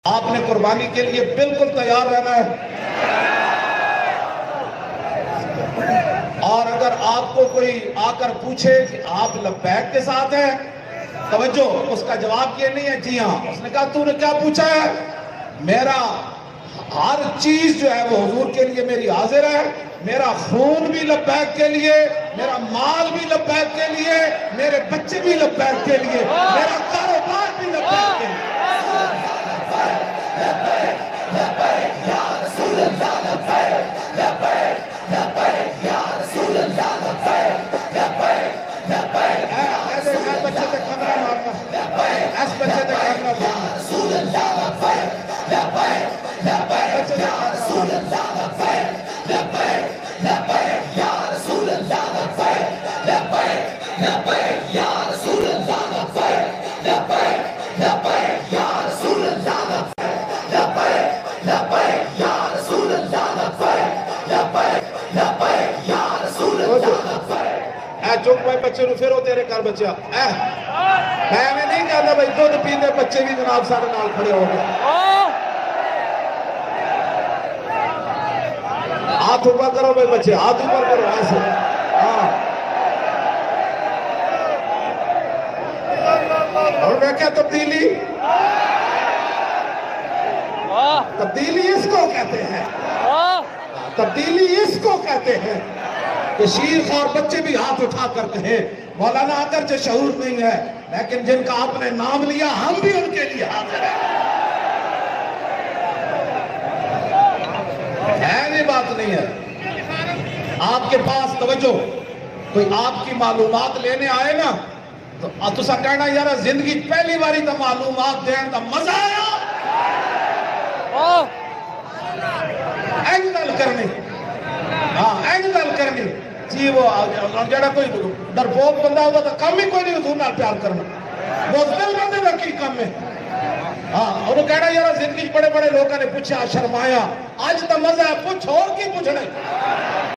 आपने कुर्बानी के लिए बिल्कुल तैयार रहना है। और अगर आपको कोई आकर पूछे कि आप लब्बैक के साथ हैं, तवज्जो, उसका जवाब ये नहीं है जी हाँ। उसने कहा तूने क्या पूछा है? मेरा हर चीज जो है वो हुजूर के लिए मेरी हाजिर है। मेरा खून भी लब्बैक के लिए, मेरा माल भी लब्बैक के लिए, मेरे बच्चे भी लब्बैक के लिए, मेरा कारोबार भी लब्बैक के लिए। चुप भाई, बच्चे फिर हो तेरे घर बच्चा मैं नहीं कहता भाई दूध पीने बच्चे भी जनाब सारे नाल खड़े हो गए। हाथ ऊपर करो भाई बच्चे, हाथ ऊपर करो ऐसे। हाँ, और मैं क्या तब्दीली, तब्दीली इसको कहते हैं, तब्दीली इसको कहते हैं कि शीख और बच्चे भी हाथ उठा कर कहे मौलाना अगर जो शऊर नहीं है, लेकिन जिनका आपने नाम लिया हम भी उनके लिए हाजिर हैं। ये बात नहीं है। आपके पास तवज्जो, कोई आपकी मालूमात लेने आए ना तो तुसा कहना यार जिंदगी पहली बारी तो मालूमात देने का मजा आया। एंगल करनी, हाँ एंगल करनी जी। वो जरा कोई डरपोक बंदा होगा तो कम ही कोई नहीं हुजूर नाल प्यार करना, वो दिल बंदे का की कम है। हाँ, और कहना यार जिंदगी बड़े बड़े लोगों ने पूछा शर्माया, आज तो मजा है, पूछ और की पूछना।